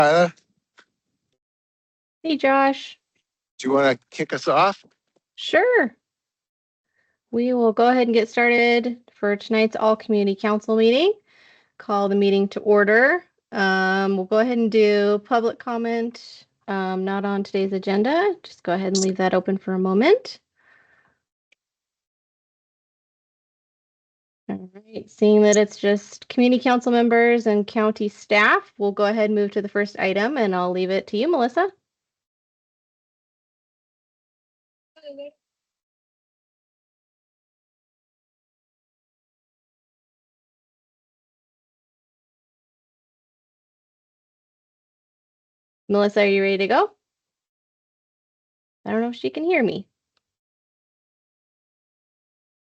Tyler, Hey, Josh. do you want to kick us off? Sure. We will go ahead and get started for tonight's all community council meeting. Call the meeting to order. We'll go ahead and do public comment, not on today's agenda. Just go ahead and leave that open for a moment. All right, seeing that it's just community council members and county staff, we'll go ahead and move to the first item, and I'll leave it to you, Melissa. Melissa, are you ready to go? I don't know if she can hear me.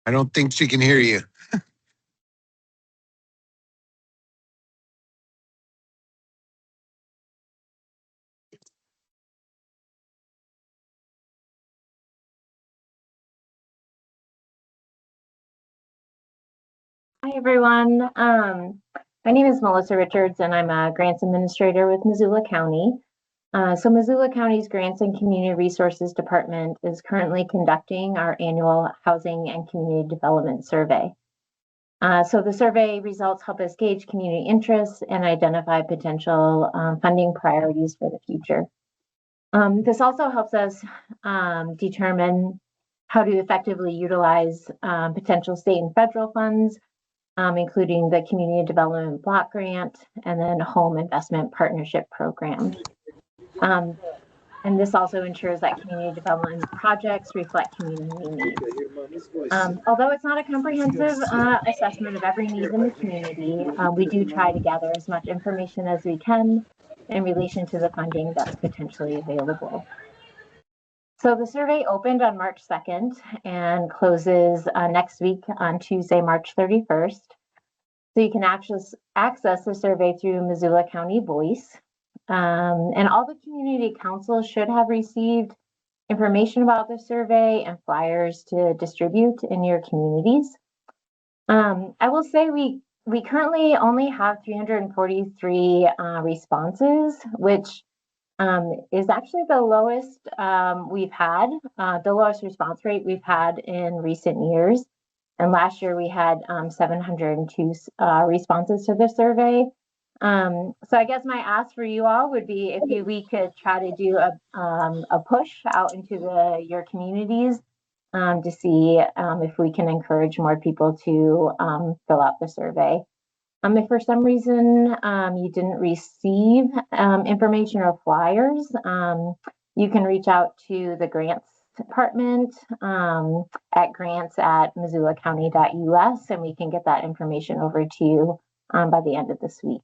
I don't think she can hear you. Hi, everyone. My name is Melissa Richards, and I'm a grants administrator with Missoula County. So Missoula County's Grants and Community Resources Department is currently conducting our annual Housing and Community Development Survey. So the survey results help us gauge community interests and identify potential funding priorities for the future. This also helps us determine how to effectively utilize potential state and federal funds, including the Community Development Block Grant and then Home Investment Partnership Program. And this also ensures that community development projects reflect community needs. Although it's not a comprehensive assessment of every need in the community, we do try to gather as much information as we can in relation to the funding that's potentially available. So the survey opened on March 2nd and closes next week on Tuesday, March 31st. So you can access the survey through Missoula County Voice. And all the community councils should have received information about the survey and flyers to distribute in your communities. I will say we currently only have 343 responses, which is actually the lowest we've had, the lowest response rate we've had in recent years. And last year we had 702 responses to the survey. So I guess my ask for you all would be if we could try to do a push out into your communities to see if we can encourage more people to fill out the survey. If for some reason you didn't receive information or flyers, you can reach out to the grants department at grants@missoulacounty.us, and we can get that information over to you by the end of this week.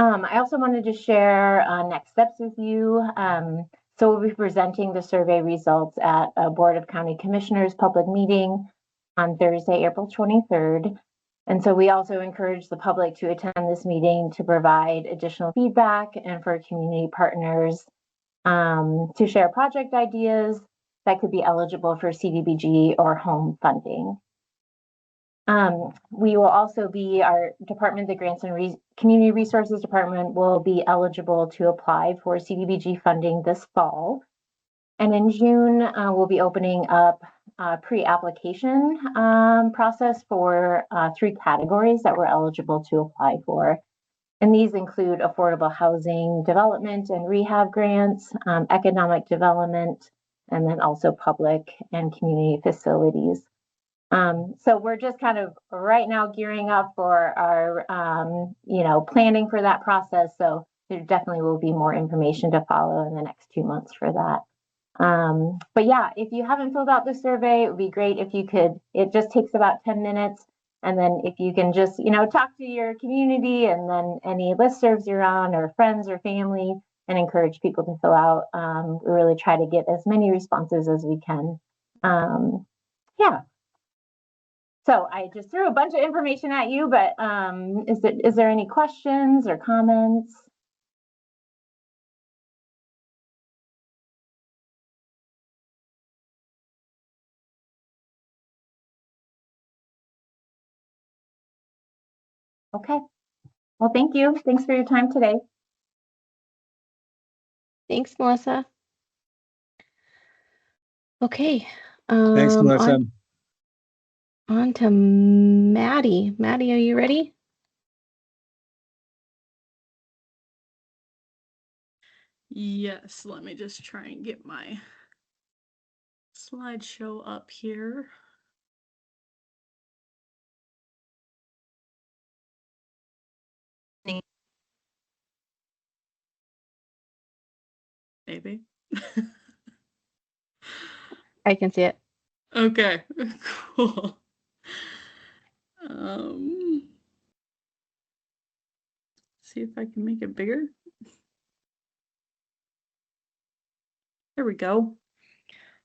I also wanted to share next steps with you. So we'll be presenting the survey results at a Board of County Commissioners public meeting on Thursday, April 23rd. And so we also encourage the public to attend this meeting to provide additional feedback and for community partners to share project ideas that could be eligible for CDBG or home funding. We will also be, our department, the Grants and Community Resources Department, will be eligible to apply for CDBG funding this fall. And in June, we'll be opening up a pre-application process for 3 categories that we're eligible to apply for. And these include affordable housing development and rehab grants, economic development, and then also public and community facilities. So we're just kind of right now gearing up for our, planning for that process. So there definitely will be more information to follow in the next 2 months for that. But yeah, if you haven't filled out the survey, it would be great if you could. It just takes about 10 minutes. And then if you can just, talk to your community and then any listservs you're on or friends or family and encourage people to fill out. We really try to get as many responses as we can. Yeah. So I just threw a bunch of information at you, but is there any questions or comments? Okay. Well, thank you. Thanks for your time today. Thanks, Melissa. Okay. Thanks, Melissa. On to Maddie. Maddie, are you ready? Yes, let me just try and get my slideshow up here. Maybe. I can see it. Okay, cool. Um, see if I can make it bigger. There we go.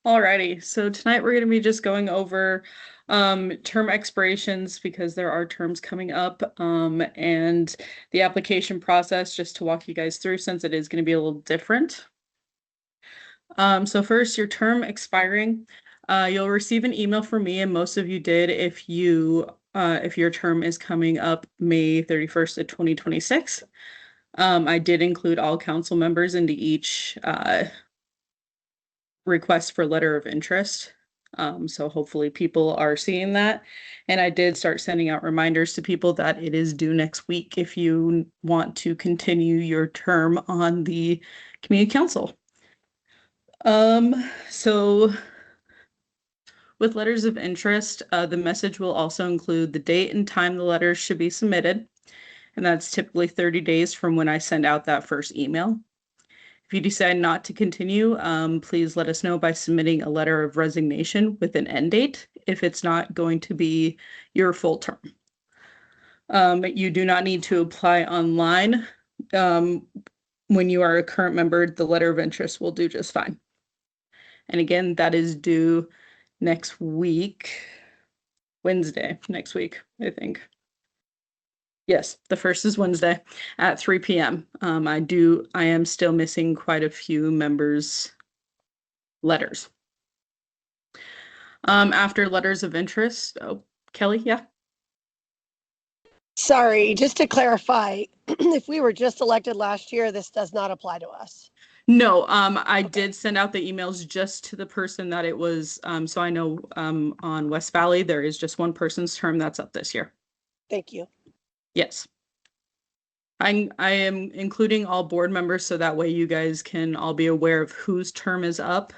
Alrighty, so tonight we're going to be just going over term expirations because there are terms coming up and the application process just to walk you guys through since it is going to be a little different. So first, your term expiring, you'll receive an email from me, and most of you did if your term is coming up May 31st of 2026. I did include all council members into each request for letter of interest. So hopefully people are seeing that. And I did start sending out reminders to people that it is due next week if you want to continue your term on the community council. So with letters of interest, the message will also include the date and time the letters should be submitted. And that's typically 30 days from when I send out that first email. If you decide not to continue, please let us know by submitting a letter of resignation with an end date if it's not going to be your full term. You do not need to apply online. When you are a current member, the letter of interest will do just fine. And again, that is due next week, Wednesday, next week, I think. Yes, the first is Wednesday at 3 p.m. I am still missing quite a few members' letters. After letters of interest, Kelly, yeah. Sorry, just to clarify, if we were just elected last year, this does not apply to us. No, I did send out the emails just to the person that it was. So I know on West Valley, there is just one person's term that's up this year. Thank you. Yes. I am including all board members so that way you guys can all be aware of whose term is up.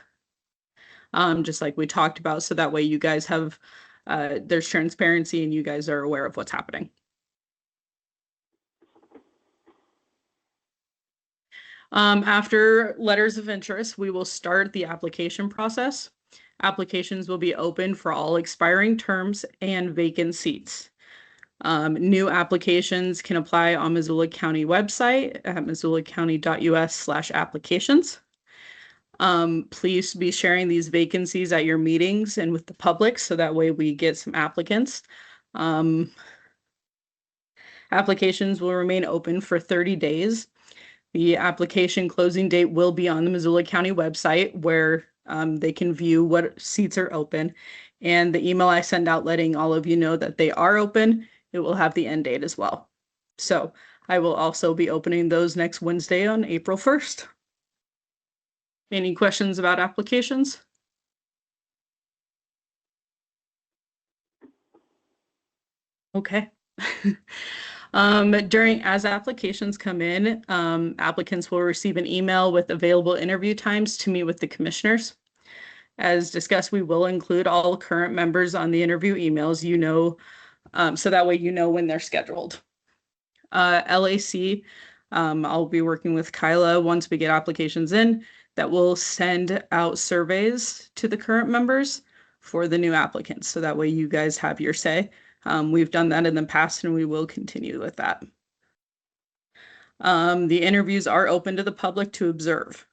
Just like we talked about, so that way you guys have, there's transparency and you guys are aware of what's happening. After letters of interest, we will start the application process. Applications will be open for all expiring terms and vacant seats. New applications can apply on Missoula County website at missoulacounty.us/applications. Please be sharing these vacancies at your meetings and with the public so that way we get some applicants. Applications will remain open for 30 days. The application closing date will be on the Missoula County website where they can view what seats are open. And the email I send out letting all of you know that they are open, it will have the end date as well. So I will also be opening those next Wednesday on April 1st. Any questions about applications? Okay. As applications come in, applicants will receive an email with available interview times to meet with the commissioners. As discussed, we will include all current members on the interview emails, so that way you know when they're scheduled. LAC, I'll be working with Kyla once we get applications in that will send out surveys to the current members for the new applicants. So that way you guys have your say. We've done that in the past and we will continue with that. The interviews are open to the public to observe.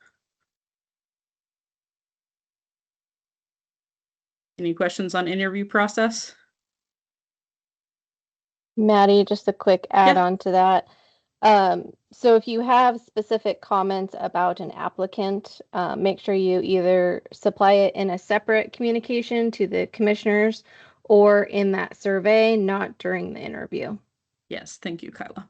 Any questions on interview process? Maddie, just a quick add-on to that. So if you have specific comments about an applicant, make sure you either supply it in a separate communication to the commissioners or in that survey, not during the interview. Yes, thank you, Kyla.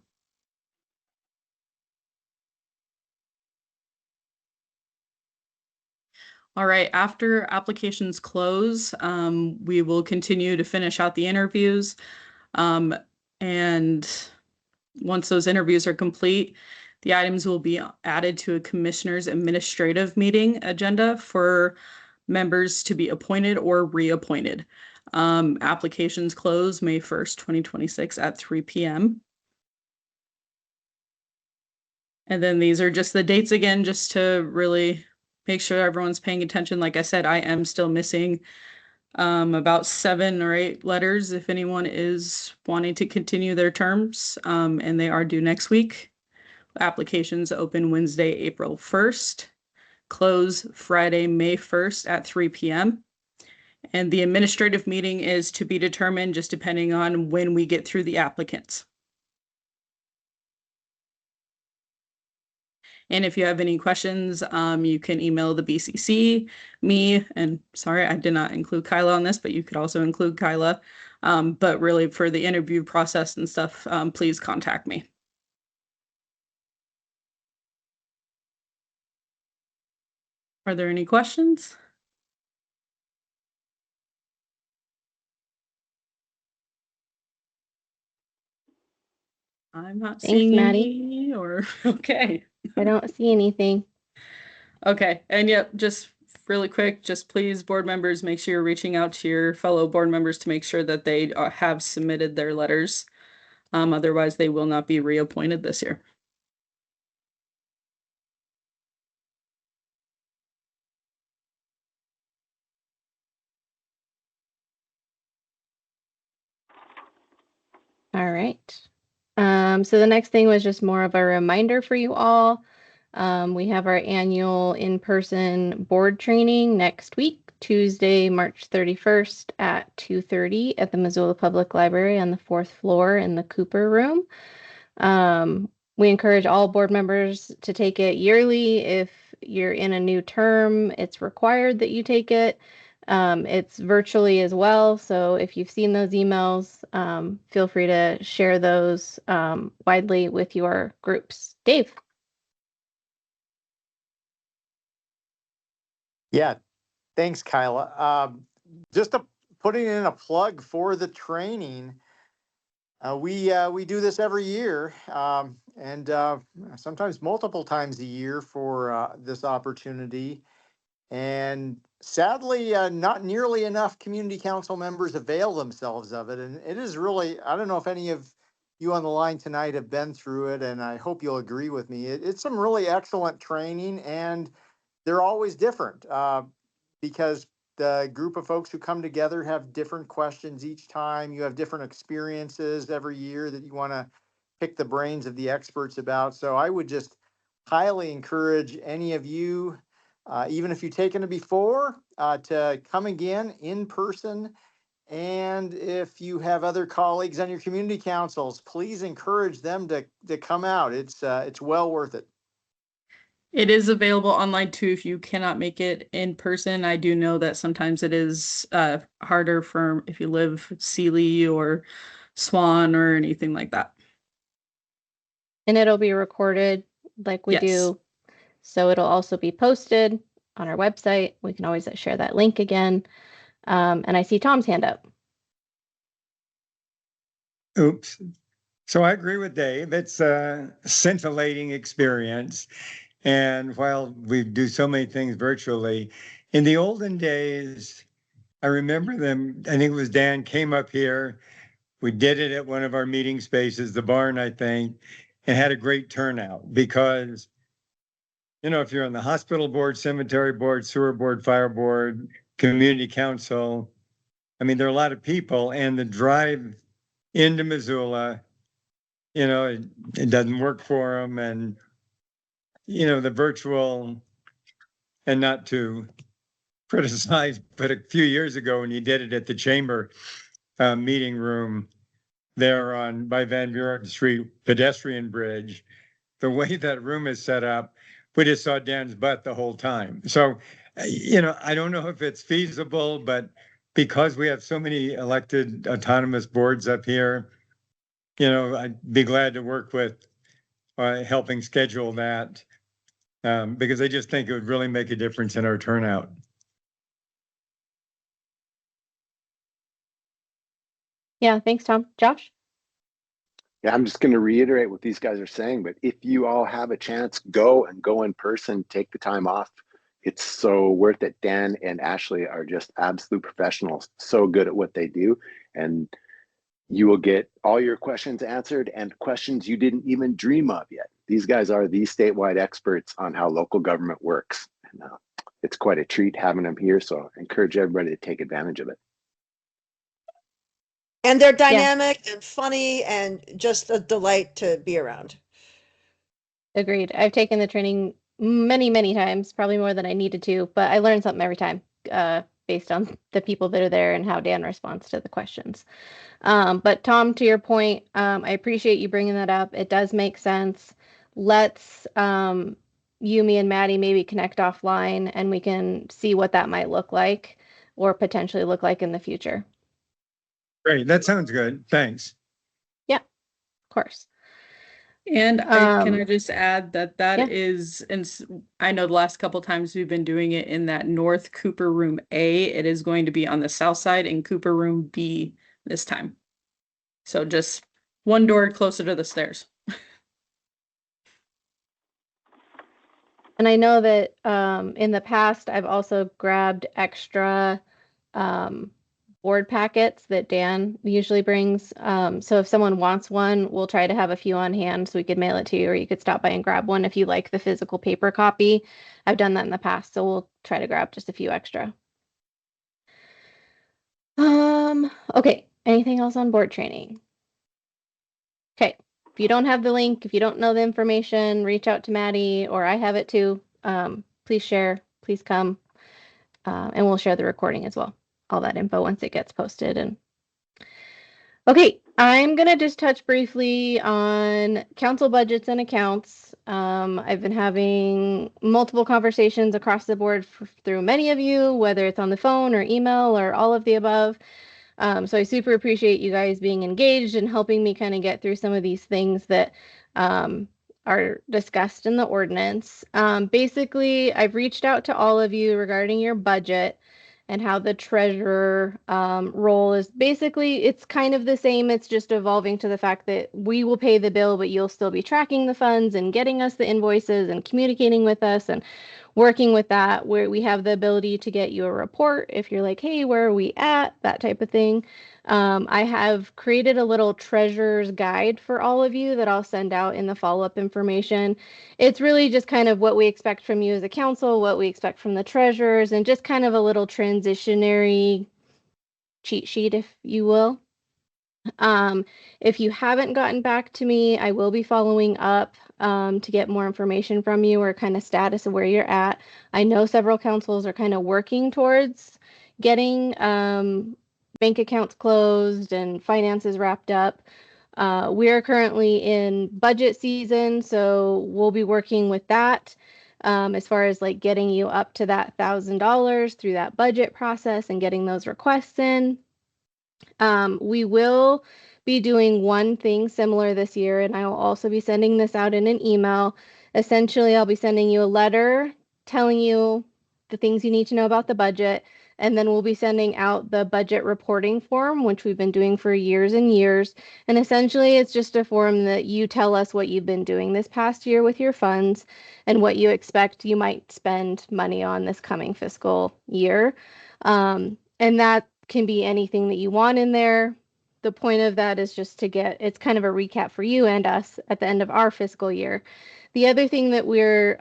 All right, after applications close, we will continue to finish out the interviews. And once those interviews are complete, the items will be added to a commissioner's administrative meeting agenda for members to be appointed or reappointed. Applications close May 1st, 2026 at 3 p.m. And then these are just the dates again, just to really make sure everyone's paying attention. Like I said, I am still missing about 7 or 8 letters if anyone is wanting to continue their terms, and they are due next week. Applications open Wednesday, April 1st, close Friday, May 1st at 3 p.m. And the administrative meeting is to be determined just depending on when we get through the applicants. And if you have any questions, you can email the BCC, me, and sorry, I did not include Kyla on this, but you could also include Kyla. But really for the interview process and stuff, please contact me. Are there any questions? I'm not Thanks, seeing Maddie. any or okay. I don't see anything. Okay, and yep, just really quick, just please, board members, make sure you're reaching out to your fellow board members to make sure that they have submitted their letters. Otherwise, they will not be reappointed this year. All right. So the next thing was just more of a reminder for you all. We have our annual in-person board training next week, Tuesday, March 31st at 2:30 at the Missoula Public Library on the 4th floor in the Cooper Room. We encourage all board members to take it yearly. If you're in a new term, it's required that you take it. It's virtually as well. So if you've seen those emails, feel free to share those widely with your groups. Dave. Yeah, thanks, Kyla. Just putting in a plug for the training. We do this every year, and sometimes multiple times a year for this opportunity. And sadly, not nearly enough community council members avail themselves of it. And it is really, I don't know if any of you on the line tonight have been through it, and I hope you'll agree with me. It's some really excellent training, and they're always different because the group of folks who come together have different questions each time. You have different experiences every year that you want to pick the brains of the experts about. So I would just highly encourage any of you, even if you've taken it before, to come again in person. And if you have other colleagues on your community councils, please encourage them to come out. It's well worth it. It is available online too if you cannot make it in person. I do know that sometimes it is harder for if you live Sealy or Swan or anything like that. And it'll be recorded like we do. So it'll also be posted on our website. We can always share that link again. And I see Tom's hand up. Oops. So I agree with Dave. It's a scintillating experience. And while we do so many things virtually, in the olden days, I remember them, I think it was Dan came up here. We did it at one of our meeting spaces, the barn, I think, and had a great turnout because, you know, if you're on the hospital board, cemetery board, sewer board, fire board, community council, I mean, there are a lot of people, and the drive into Missoula, you know, it doesn't work for them. And, you know, the virtual, and not to criticize, but a few years ago when you did it at the chamber meeting room there on by Van Buren Street pedestrian bridge, the way that room is set up, we just saw Dan's butt the whole time. So, you know, I don't know if it's feasible, but because we have so many elected autonomous boards up here, you know, I'd be glad to work with helping schedule that. because I just think it would really make a difference in our turnout. Yeah, thanks, Tom. Josh? Yeah, I'm just going to reiterate what these guys are saying, but if you all have a chance, go in person, take the time off. It's so worth it. Dan and Ashley are just absolute professionals, so good at what they do. And you will get all your questions answered and questions you didn't even dream of yet. These guys are the statewide experts on how local government works. And it's quite a treat having them here. So I encourage everybody to take advantage of it. And they're dynamic and funny and just a delight to be around. Agreed. I've taken the training many, many times, probably more than I needed to, but I learned something every time based on the people that are there and how Dan responds to the questions. But Tom, to your point, I appreciate you bringing that up. It does make sense. Let's you, me, and Maddie maybe connect offline and we can see what that might look like or potentially look like in the future. Great. That sounds good. Thanks. Yeah, of course. And can I just add that yeah. is, and I know the last couple times we've been doing it in that North Cooper Room A. It is going to be on the south side in Cooper Room B this time. So just one door closer to the stairs. And I know that in the past, I've also grabbed extra board packets that Dan usually brings. So if someone wants one, we'll try to have a few on hand so we could mail it to you, or you could stop by and grab one if you like the physical paper copy. I've done that in the past, so we'll try to grab just a few extra. Okay, anything else on board training? Okay, if you don't have the link, if you don't know the information, reach out to Maddie, or I have it too. Please share, please come, and we'll share the recording as well. All that info once it gets posted. And okay, I'm gonna just touch briefly on council budgets and accounts. I've been having multiple conversations across the board through many of you, whether it's on the phone or email or all of the above. So I super appreciate you guys being engaged and helping me kind of get through some of these things that are discussed in the ordinance. Basically, I've reached out to all of you regarding your budget and how the treasurer role is basically, it's kind of the same. It's just evolving to the fact that we will pay the bill, but you'll still be tracking the funds and getting us the invoices and communicating with us and working with that, where we have the ability to get you a report if you're like, hey, where are we at? That type of thing. I have created a little treasurer's guide for all of you that I'll send out in the follow-up information. It's really just kind of what we expect from you as a council, what we expect from the treasurers, and just kind of a little transitionary cheat sheet, if you will. If you haven't gotten back to me, I will be following up to get more information from you or kind of status of where you're at. I know several councils are kind of working towards getting bank accounts closed and finances wrapped up. We are currently in budget season, so we'll be working with that as far as like getting you up to that $1,000 through that budget process and getting those requests in. We will be doing one thing similar this year, and I will also be sending this out in an email. Essentially, I'll be sending you a letter telling you the things you need to know about the budget, and then we'll be sending out the budget reporting form, which we've been doing for years and years. And essentially, it's just a form that you tell us what you've been doing this past year with your funds and what you expect you might spend money on this coming fiscal year. And that can be anything that you want in there. The point of that is just to get, it's kind of a recap for you and us at the end of our fiscal year. The other thing that we're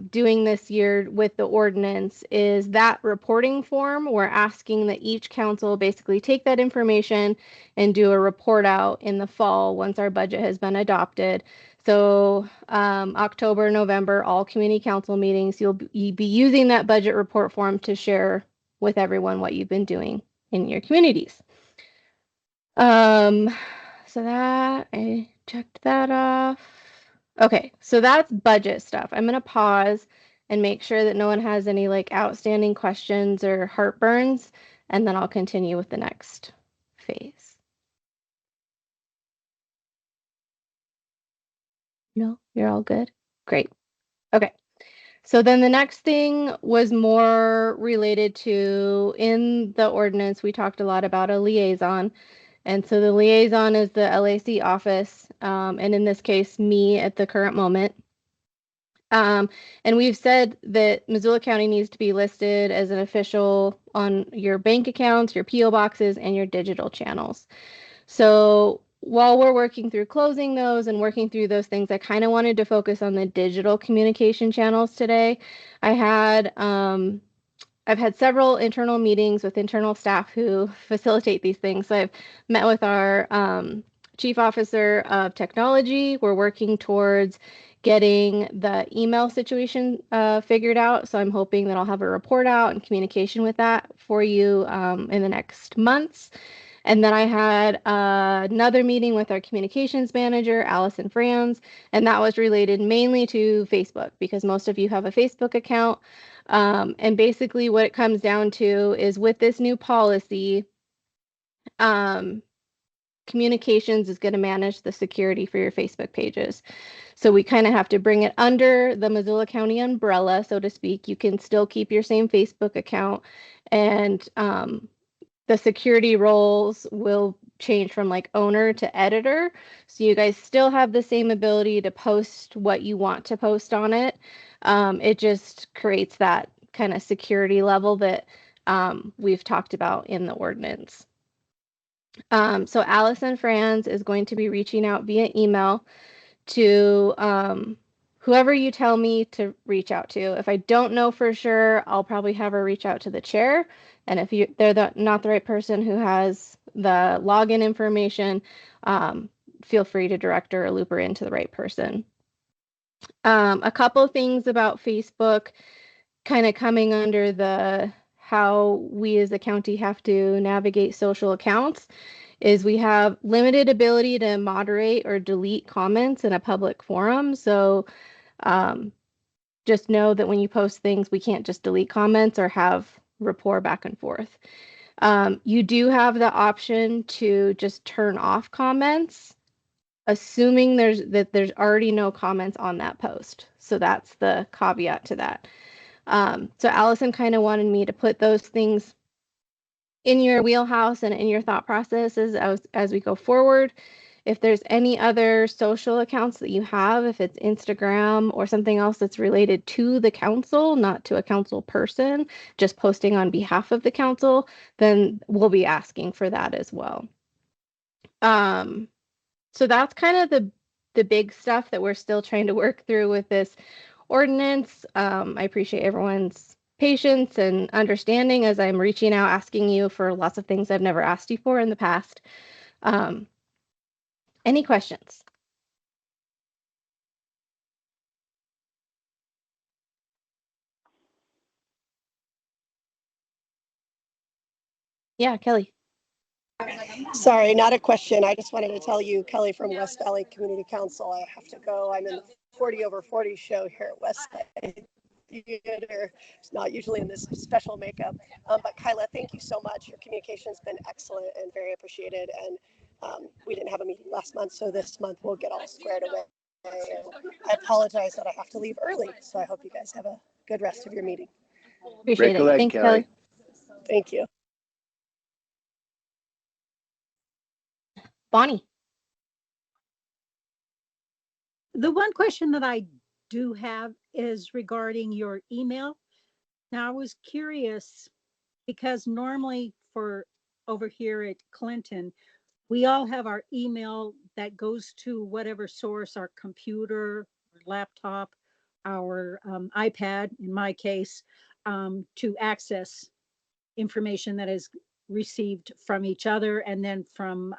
doing this year with the ordinance is that reporting form. We're asking that each council basically take that information and do a report out in the fall once our budget has been adopted. So October, November, all community council meetings, you'll be using that budget report form to share with everyone what you've been doing in your communities. So that, I checked that off. Okay, so that's budget stuff. I'm gonna pause and make sure that no one has any like outstanding questions or heartburns, and then I'll continue with the next phase. No, you're all good? Great. Okay. So then the next thing was more related to, in the ordinance, we talked a lot about a liaison. And so the liaison is the LAC office, and in this case, me at the current moment. And we've said that Missoula County needs to be listed as an official on your bank accounts, your PO boxes, and your digital channels. So while we're working through closing those and working through those things, I kind of wanted to focus on the digital communication channels today. I've had several internal meetings with internal staff who facilitate these things. So I've met with our chief officer of technology. We're working towards getting the email situation figured out. So I'm hoping that I'll have a report out and communication with that for you in the next months. And then I had another meeting with our communications manager, Allison Franz, and that was related mainly to Facebook because most of you have a Facebook account. And basically what it comes down to is with this new policy, communications is going to manage the security for your Facebook pages. So we kind of have to bring it under the Missoula County umbrella, so to speak. You can still keep your same Facebook account, and the security roles will change from like owner to editor. So you guys still have the same ability to post what you want to post on it. It just creates that kind of security level that we've talked about in the ordinance. So Allison Franz is going to be reaching out via email to whoever you tell me to reach out to. If I don't know for sure, I'll probably have her reach out to the chair. And if they're not the right person who has the login information, feel free to direct her or loop her into the right person. A couple things about Facebook kind of coming under the how we as a county have to navigate social accounts is we have limited ability to moderate or delete comments in a public forum. So just know that when you post things, we can't just delete comments or have rapport back and forth. You do have the option to just turn off comments, assuming there's already no comments on that post. So that's the caveat to that. So Allison kind of wanted me to put those things in your wheelhouse and in your thought processes as we go forward. If there's any other social accounts that you have, if it's Instagram or something else that's related to the council, not to a council person, just posting on behalf of the council, then we'll be asking for that as well. So that's kind of the big stuff that we're still trying to work through with this ordinance. I appreciate everyone's patience and understanding as I'm reaching out, asking you for lots of things I've never asked you for in the past. Any questions? Yeah, Kelly. Sorry, not a question. I just wanted to tell you, Kelly from West Valley Community Council, I have to go. I'm in the 40 over 40 show here at West Side Theater. It's not usually in this special makeup. But Kyla, thank you so much. Your communication's been excellent and very appreciated. And we didn't have a meeting last month, so this month we'll get all squared away. And I apologize that I have to leave early, so I hope you guys have a good rest of your meeting. Appreciate Break a it. leg, Thanks, Kelly. Kelly. Thank you. Bonnie. The one question that I do have is regarding your email. Now, I was curious because normally for over here at Clinton, we all have our email that goes to whatever source, our computer, our laptop, our iPad, in my case, to access information that is received from each other and then from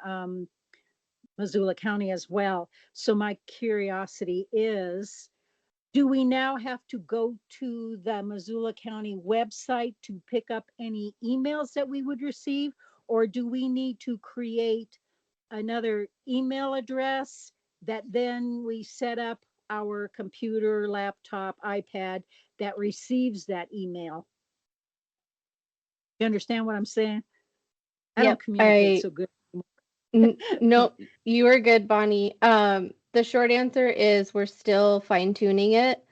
Missoula County as well. So my curiosity is, do we now have to go to the Missoula County website to pick up any emails that we would receive? Or do we need to create another email address that then we set up our computer, laptop, iPad that receives that email? You understand what I'm saying? I don't communicate so good. No, you are good, Bonnie. The short answer is we're still fine tuning it.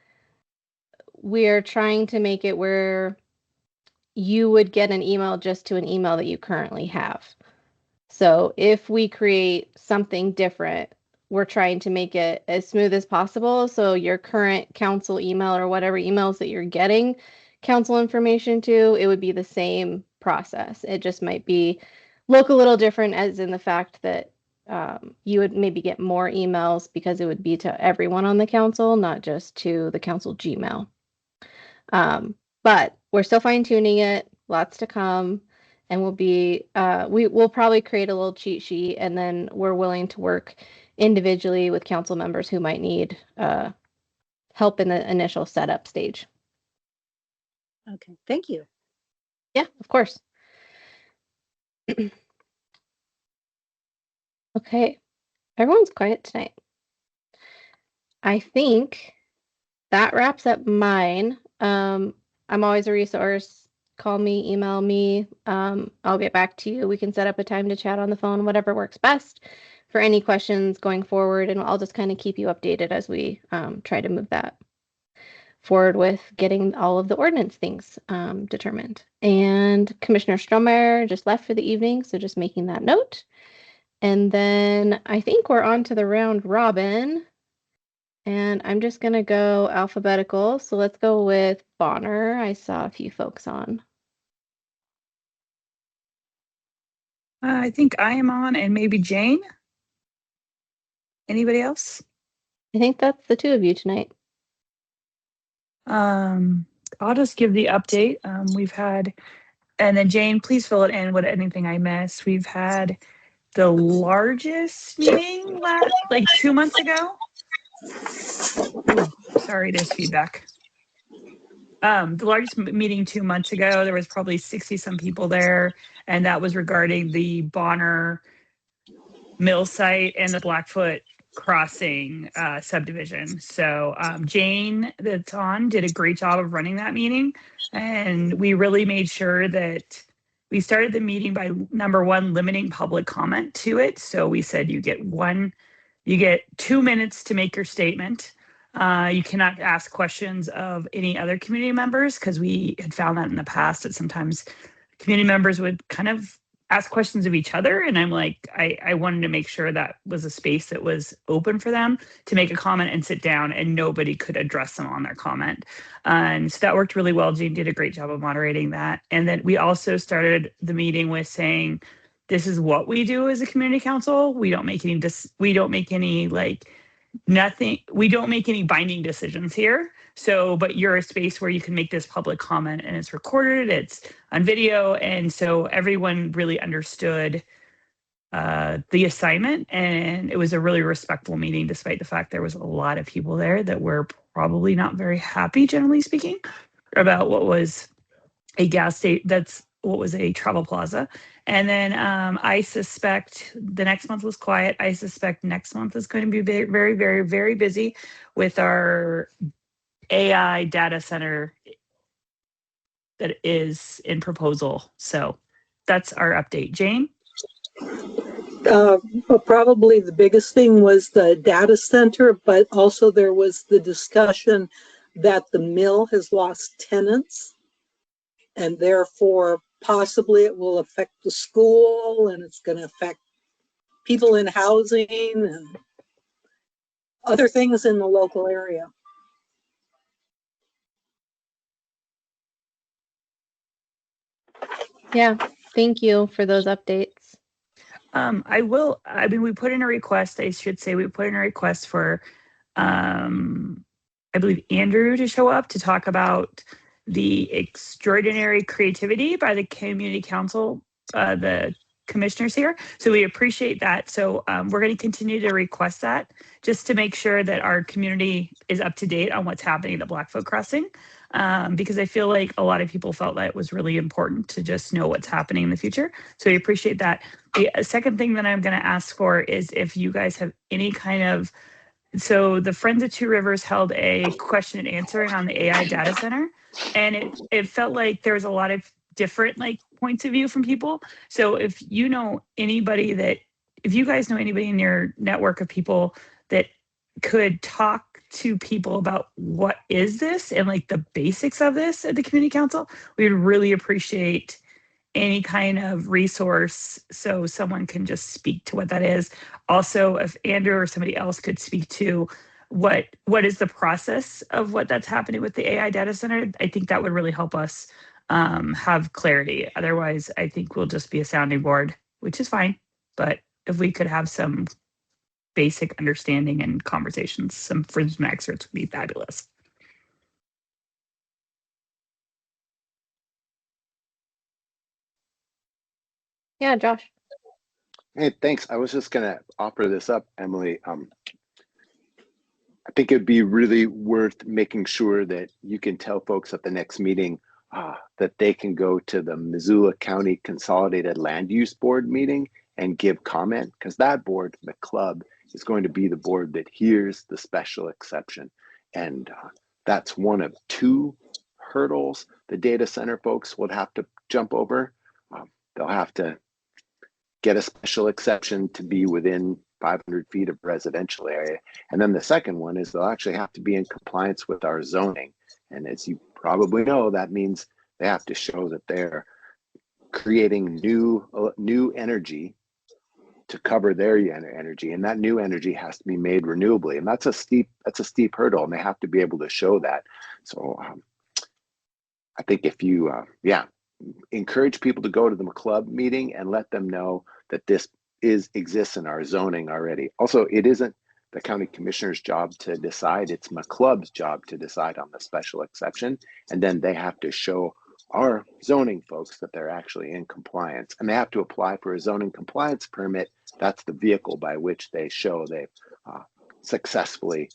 we're trying to make it where you would get an email just to an email that you currently have. So if we create something different, we're trying to make it as smooth as possible. So your current council email or whatever emails that you're getting council information to, it would be the same process. It just might look a little different, as in the fact that you would maybe get more emails because it would be to everyone on the council, not just to the council Gmail. But we're still fine tuning it, lots to come. And we'll probably create a little cheat sheet, and then we're willing to work individually with council members who might need help in the initial setup stage. Okay, thank you. Yeah, of course. Okay, everyone's quiet tonight. I think that wraps up mine. I'm always a resource. Call me, email me. I'll get back to you. We can set up a time to chat on the phone, whatever works best for any questions going forward. And I'll just kind of keep you updated as we try to move that forward with getting all of the ordinance things determined. And Commissioner Strohmeyer just left for the evening, so just making that note. And then I think we're on to the round robin. And I'm just going to go alphabetical. So let's go with Bonner. I saw a few folks on. I think I am on, and maybe Jane. Anybody else? I think that's the two of you tonight. I'll just give the update. We've had, and then Jane, please fill it in with anything I missed. We've had the largest meeting like 2 months ago. Ooh, sorry, there's feedback. The largest meeting 2 months ago, there was probably 60 some people there, and that was regarding the Bonner Mill site and the Blackfoot Crossing subdivision. So Jane, that's on, did a great job of running that meeting, and we really made sure that we started the meeting by, number one, limiting public comment to it. So we said you get 2 minutes to make your statement. You cannot ask questions of any other community members, because we had found that in the past that sometimes community members would kind of ask questions of each other. And I'm like, I wanted to make sure that was a space that was open for them to make a comment and sit down, and nobody could address them on their comment. And so that worked really well. Jane did a great job of moderating that. And then we also started the meeting with saying, this is what we do as a community council. We don't make any binding decisions here. So, but you're a space where you can make this public comment, and it's recorded, it's on video. And so everyone really understood the assignment, and it was a really respectful meeting, despite the fact there was a lot of people there that were probably not very happy, generally speaking, about what was a gas station, what was a travel plaza. And then I suspect the next month was quiet. I suspect next month is going to be very, very, very, very busy with our AI data center that is in proposal. So that's our update. Jane? Probably the biggest thing was the data center, but also there was the discussion that the mill has lost tenants, and therefore possibly it will affect the school, and it's going to affect people in housing and other things in the local area. Yeah, thank you for those updates. We put in a request, we put in a request for, I believe, Andrew to show up to talk about the extraordinary creativity by the community council, the commissioners here. So we appreciate that. So we're going to continue to request that, just to make sure that our community is up to date on what's happening at the Blackfoot Crossing. Because I feel like a lot of people felt that it was really important to just know what's happening in the future. So we appreciate that. The second thing that I'm going to ask for is if you guys have any kind of, so the Friends of Two Rivers held a question and answering on the AI data center, and it felt like there was a lot of different points of view from people. So if you know anybody if you guys know anybody in your network of people that could talk to people about what is this and like the basics of this at the community council, we would really appreciate any kind of resource so someone can just speak to what that is. Also, if Andrew or somebody else could speak to what is the process of what that's happening with the AI data center, I think that would really help us have clarity. Otherwise, I think we'll just be a sounding board, which is fine. But if we could have some basic understanding and conversations from some experts would be fabulous. Yeah, Josh. Hey, thanks. I was just gonna offer this up, Emily. I think it'd be really worth making sure that you can tell folks at the next meeting that they can go to the Missoula County Consolidated Land Use Board meeting and give comment, because that board, the club, is going to be the board that hears the special exception. And that's one of two hurdles the data center folks would have to jump over. They'll have to get a special exception to be within 500 feet of residential area. And then the second one is they'll actually have to be in compliance with our zoning. And as you probably know, that means they have to show that they're creating new energy to cover their energy, and that new energy has to be made renewably, and that's a steep hurdle, and they have to be able to show that. So I think if you encourage people to go to the club meeting and let them know that this exists in our zoning already. Also, it isn't the county commissioner's job to decide, it's my club's job to decide on the special exception, and then they have to show our zoning folks that they're actually in compliance, and they have to apply for a zoning compliance permit. That's the vehicle by which they show they've successfully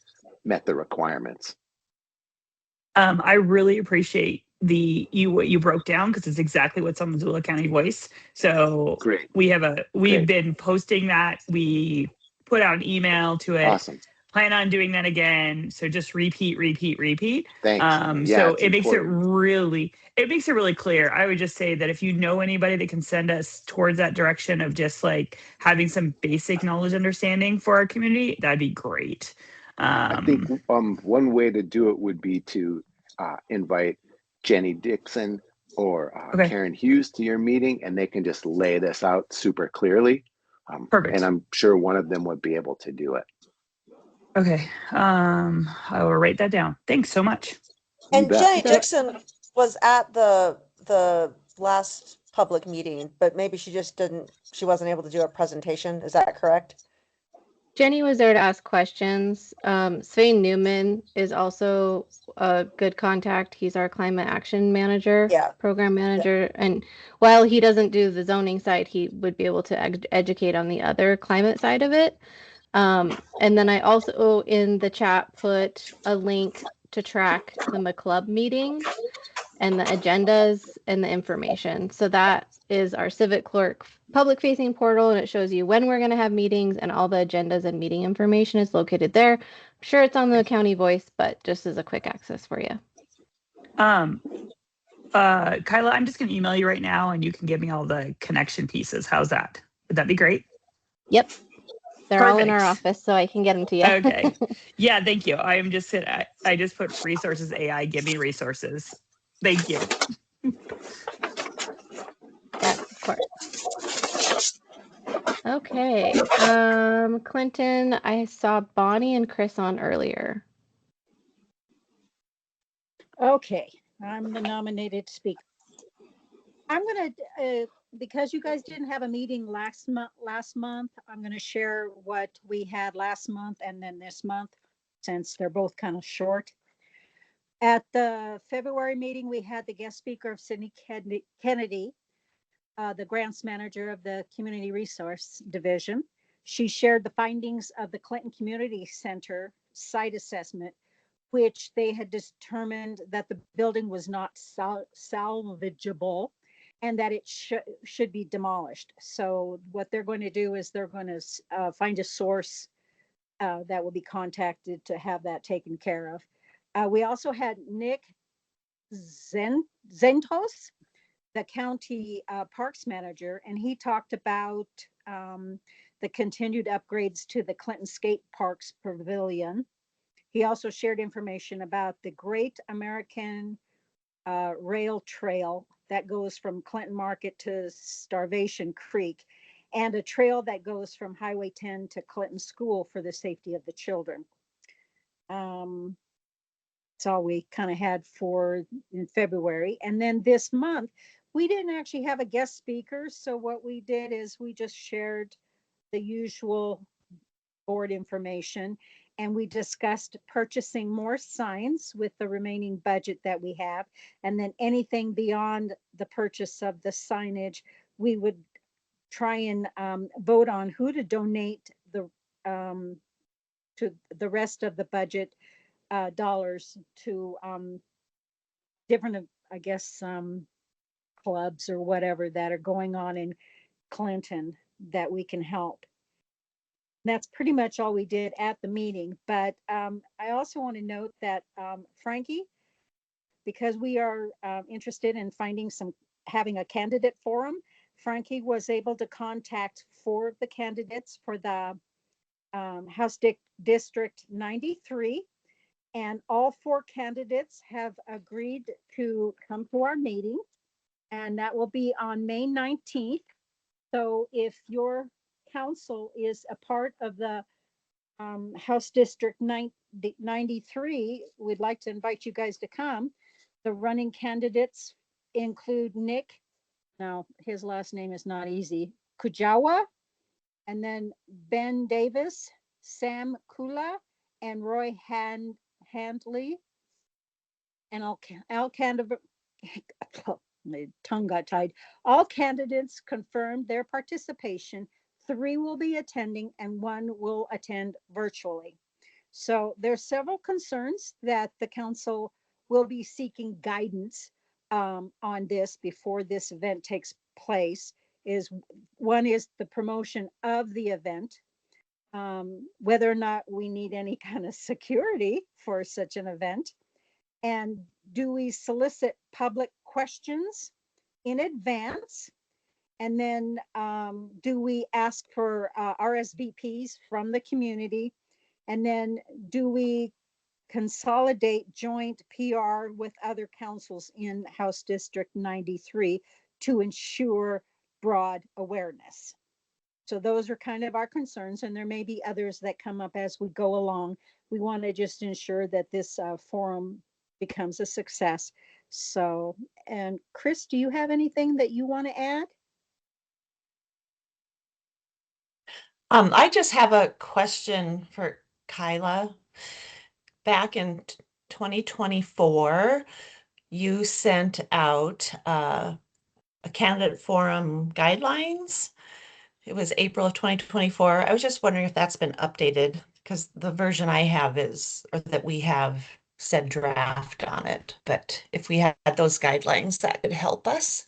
met the requirements. I really appreciate what you broke down, because it's exactly what's on Missoula County Voice. So great. We've been posting that. We put out an email to it. Awesome. Plan on doing that again. So just repeat. Thanks. So it makes it really clear. I would just say that if you know anybody that can send us towards that direction of just like having some basic knowledge understanding for our community, that'd be great. I think one way to do it would be to invite Jenny Dixon or Karen Hughes to your meeting, and they can just lay this out super clearly. Perfect. And I'm sure one of them would be able to do it. Okay. I will write that down. Thanks so much. And Jenny Dixon was at the last public meeting, but maybe she wasn't able to do a presentation. Is that correct? Jenny was there to ask questions. Svein Newman is also a good contact. He's our climate action manager, program manager. Yeah. And while he doesn't do the zoning side, he would be able to educate on the other climate side of it. And then I also in the chat put a link to track the McClub meetings and the agendas and the information. So that is our Civic Clerk public facing portal, and it shows you when we're going to have meetings, and all the agendas and meeting information is located there. I'm sure it's on the county voice, but just as a quick access for you. Kyla, I'm just going to email you right now, and you can give me all the connection pieces. How's that? Would that be great? Yep. They're all in our office, so I can get them to you. Okay. Yeah, thank you. I just put resources AI, give me resources. Thank you. Yes, of course. Okay. Clinton, I saw Bonnie and Chris on earlier. Okay, I'm the nominated speaker. I'm going to, because you guys didn't have a meeting last month, I'm going to share what we had last month and then this month, since they're both kind of short. At the February meeting, we had the guest speaker of Sydney Kennedy, the grants manager of the Community Resource Division. She shared the findings of the Clinton Community Center site assessment, which they had determined that the building was not salvageable and that it should be demolished. So what they're going to do is they're going to find a source that will be contacted to have that taken care of. We also had Nick Zentos, the county parks manager, and he talked about the continued upgrades to the Clinton Skate Parks Pavilion He also shared information about the Great American Rail Trail that goes from Clinton Market to Starvation Creek, and a trail that goes from Highway 10 to Clinton School for the safety of the children. That's all we kind of had for in February. And then this month, we didn't actually have a guest speaker. So what we did is we just shared the usual board information, and we discussed purchasing more signs with the remaining budget that we have. And then anything beyond the purchase of the signage, we would try and vote on who to donate the to the rest of the budget dollars to different, I guess, clubs or whatever that are going on in Clinton that we can help. That's pretty much all we did at the meeting. But I also want to note that Frankie, because we are interested in having a candidate forum, Frankie was able to contact 4 of the candidates for the House District 93. And all 4 candidates have agreed to come to our meeting. And that will be on May 19th. So if your council is a part of the House District 93, we'd like to invite you guys to come. The running candidates include Nick, now his last name is not easy, Kujawa, and then Ben Davis, Sam Kula, and Roy Handley, and my tongue got tied. All candidates confirmed their participation. 3 will be attending and 1 will attend virtually. So there's several concerns that the council will be seeking guidance on this before this event takes place. One is the promotion of the event, whether or not we need any kind of security for such an event, and do we solicit public questions in advance? And then do we ask for RSVPs from the community? And then do we consolidate joint PR with other councils in House District 93 to ensure broad awareness? So those are kind of our concerns, and there may be others that come up as we go along. We want to just ensure that this forum becomes a success. So, and Chris, do you have anything that you want to add? I just have a question for Kyla. Back in 2024, you sent out a candidate forum guidelines. It was April of 2024. I was just wondering if that's been updated, because the version I have or that we have said draft on it. But if we had those guidelines, that could help us.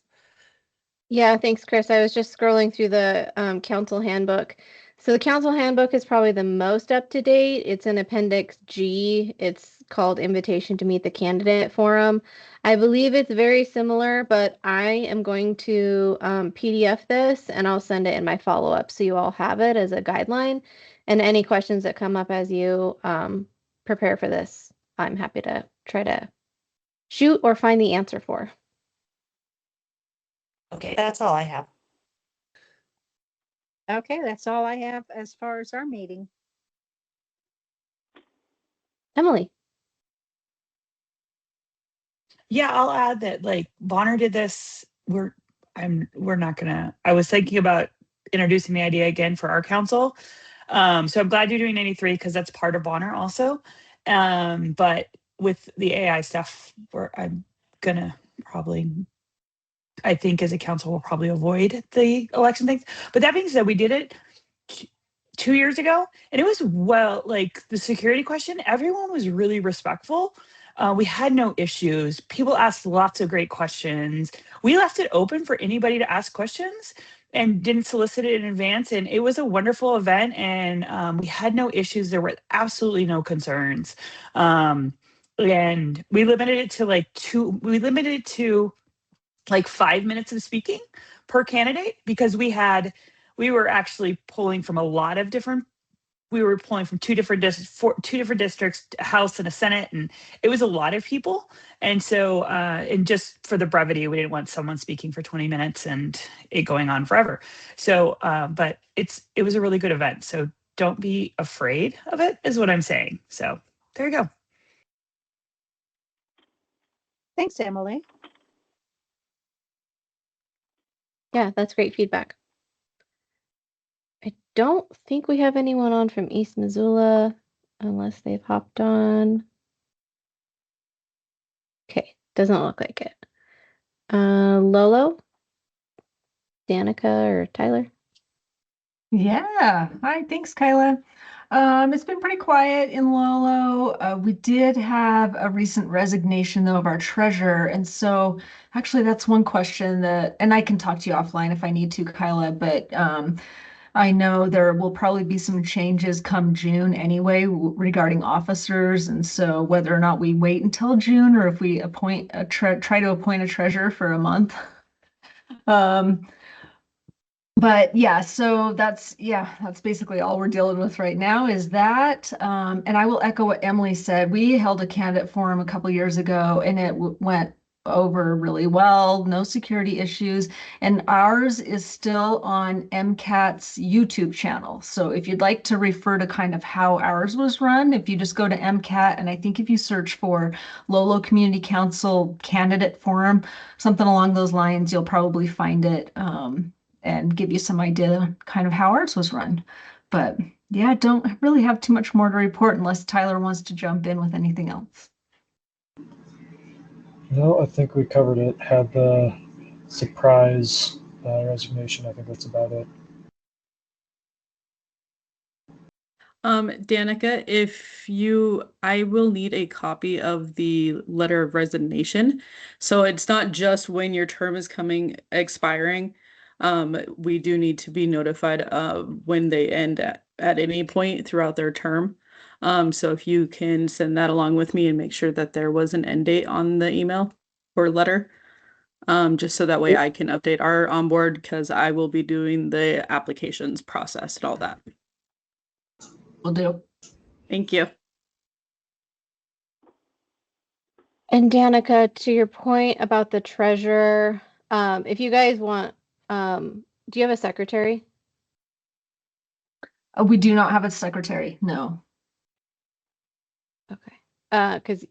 Yeah, thanks, Chris. I was just scrolling through the council handbook. So the council handbook is probably the most up to date. It's in Appendix G. It's called Invitation to Meet the Candidate Forum. I believe it's very similar, but I am going to PDF this and I'll send it in my follow-up so you all have it as a guideline. And any questions that come up as you prepare for this, I'm happy to try to shoot or find the answer for. Okay, that's all I have. Okay, that's all I have as far as our meeting. Emily. Yeah, I'll add that like Bonner did this. We're not gonna, I was thinking about introducing the idea again for our council. So I'm glad you're doing 93 because that's part of Bonner also. But with the AI stuff, I'm gonna probably, I think as a council, we'll probably avoid the election things. But that being said, we did it 2 years ago, and it was like the security question, everyone was really respectful. We had no issues. People asked lots of great questions. We left it open for anybody to ask questions and didn't solicit it in advance. And it was a wonderful event, and we had no issues. There were absolutely no concerns. And we limited it to like 5 minutes of speaking per candidate, because we were actually pulling from a lot of different we were pulling from two different districts, a House and a Senate, and it was a lot of people. And so, and just for the brevity, we didn't want someone speaking for 20 minutes and it going on forever. So, but it was a really good event. So don't be afraid of it, is what I'm saying. So there you go. Thanks, Emily. Yeah, that's great feedback. I don't think we have anyone on from East Missoula unless they've hopped on. Okay, doesn't look like it. Lolo, Danica, or Tyler? Yeah. Hi, thanks, Kyla. It's been pretty quiet in Lolo. We did have a recent resignation, though, of our treasurer. And so actually that's one question that, and I can talk to you offline if I need to, Kyla, but I know there will probably be some changes come June anyway regarding officers. And so whether or not we wait until June or if we try to appoint a treasurer for a month. But yeah, so that's basically all we're dealing with right now is that. And I will echo what Emily said. We held a candidate forum a couple years ago and it went over really well, no security issues. And ours is still on MCAT's YouTube channel. So if you'd like to refer to kind of how ours was run, if you just go to MCAT, and I think if you search for Lolo Community Council Candidate Forum, something along those lines, you'll probably find it. And give you some idea kind of how ours was run. But yeah, don't really have too much more to report unless Tyler wants to jump in with anything else. No, I think we covered it. Had the surprise resignation. I think that's about it. Danica, I will need a copy of the letter of resignation. So it's not just when your term is expiring. We do need to be notified when they end at any point throughout their term. So if you can send that along with me and make sure that there was an end date on the email or letter, just so that way I can update our onboard, because I will be doing the applications process and all that. Will do. Thank you. And Danica, to your point about the treasurer, if you guys want, do you have a secretary? We do not have a secretary, no. Okay. Because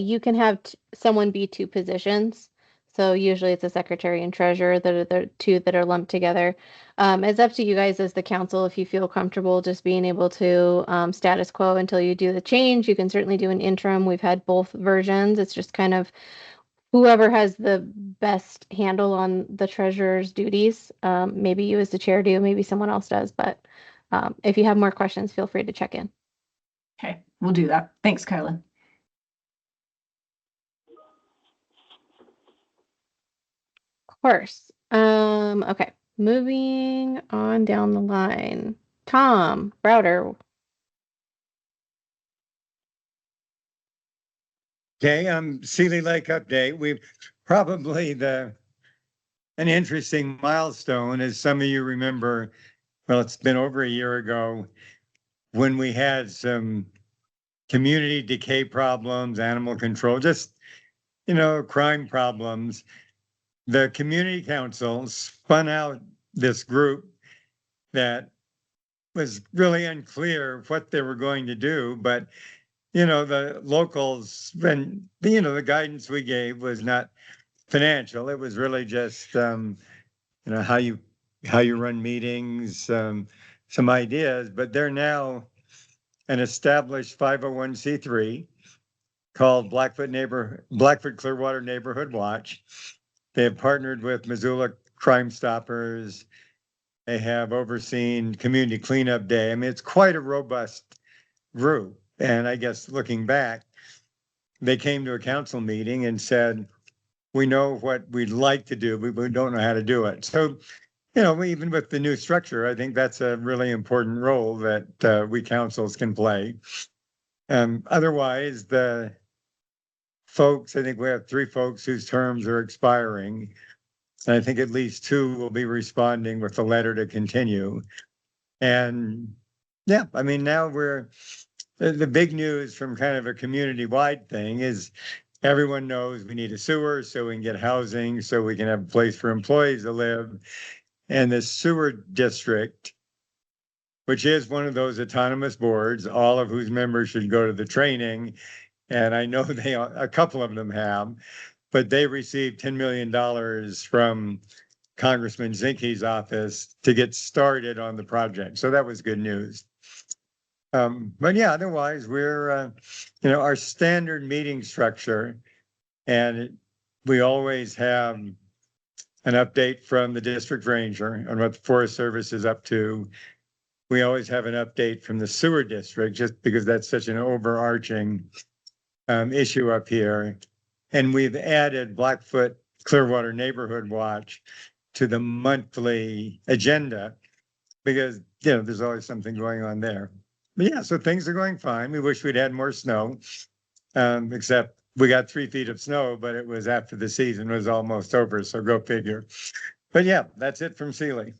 you can have someone be two positions. So usually it's a secretary and treasurer that are the two that are lumped together. It's up to you guys as the council if you feel comfortable just being able to status quo until you do the change. You can certainly do an interim. We've had both versions. It's just kind of whoever has the best handle on the treasurer's duties. Maybe you as the chair do, maybe someone else does. But if you have more questions, feel free to check in. Okay, we'll do that. Thanks, Kyla. Of course. Okay, moving on down the line. Tom Browder. Okay, Seeley Lake update. We've probably an interesting milestone, as some of you remember. Well, it's been over a year ago when we had some community decay problems, animal control, just, crime problems. The community council spun out this group that was really unclear what they were going to do, but the locals, and the guidance we gave was not financial. It was really just how you run meetings, some ideas. But they're now an established 501c3 called Blackfoot Clearwater Neighborhood Watch. They have partnered with Missoula Crime Stoppers. They have overseen Community Cleanup Day. I mean, it's quite a robust group. And I guess looking back, they came to a council meeting and said, we know what we'd like to do, but we don't know how to do it. So, even with the new structure, I think that's a really important role that we councils can play. Otherwise, the folks, I think we have 3 folks whose terms are expiring. And I think at least 2 will be responding with a letter to continue. And Yeah, I mean, now the big news from kind of a community-wide thing is everyone knows we need a sewer so we can get housing, so we can have a place for employees to live. And the sewer district, which is one of those autonomous boards, all of whose members should go to the training. And I know a couple of them have, but they received $10 million from Congressman Zinke's office to get started on the project. So that was good news. But yeah, otherwise we're, our standard meeting structure, and we always have an update from the district ranger on what the Forest Service is up to. We always have an update from the sewer district, just because that's such an overarching issue up here. And we've added Blackfoot Clearwater Neighborhood Watch to the monthly agenda because, there's always something going on there. But yeah, so things are going fine. We wish we'd had more snow, except we got 3 feet of snow, but it was after the season was almost over. So go figure. But yeah, that's it from Sealy.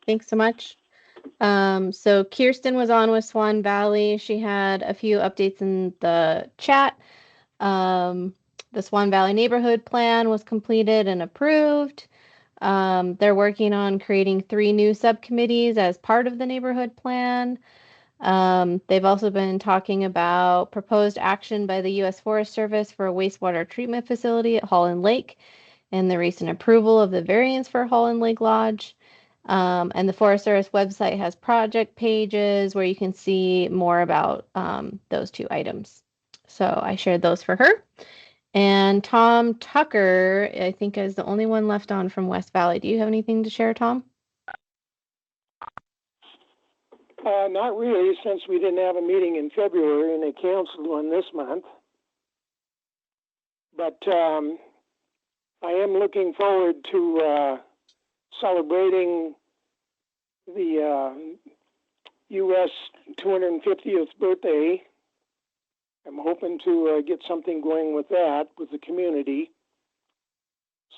Thanks so much. So Kirsten was on with Swan Valley. She had a few updates in the chat. The Swan Valley Neighborhood Plan was completed and approved. They're working on creating 3 new subcommittees as part of the neighborhood plan. They've also been talking about proposed action by the U.S. Forest Service for a wastewater treatment facility at Holland Lake and the recent approval of the variance for Holland Lake Lodge. And the Forest Service website has project pages where you can see more about those 2 items. So I shared those for her. And Tom Tucker, I think, is the only one left on from West Valley. Do you have anything to share, Tom? Not really, since we didn't have a meeting in February and they canceled one this month. But I am looking forward to celebrating the U.S. 250th birthday. I'm hoping to get something going with that with the community.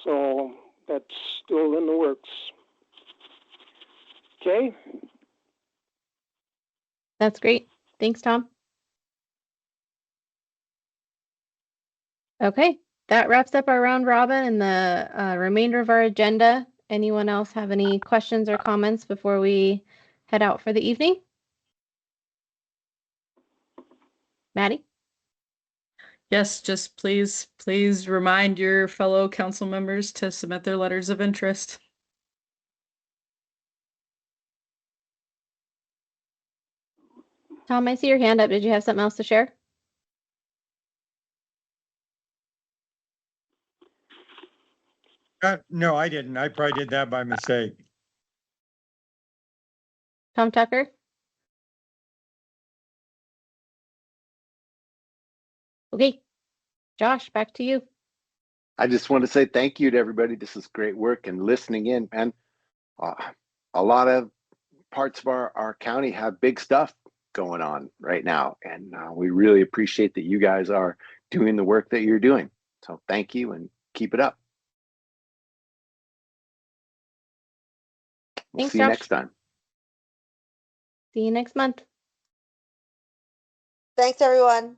So that's still in the works. Okay. That's great. Thanks, Tom. Okay, that wraps up our round robin and the remainder of our agenda. Anyone else have any questions or comments before we head out for the evening? Maddie? Yes, just please remind your fellow council members to submit their letters of interest. Tom, I see your hand up. Did you have something else to share? No, I didn't. I probably did that by mistake. Tom Tucker? Okay, Josh, back to you. I just want to say thank you to everybody. This is great work and listening in, man. A lot of parts of our county have big stuff going on right now. And we really appreciate that you guys are doing the work that you're doing. So thank you and keep it up. We'll Thanks, see you Josh. next time. See you next month. Thanks, everyone.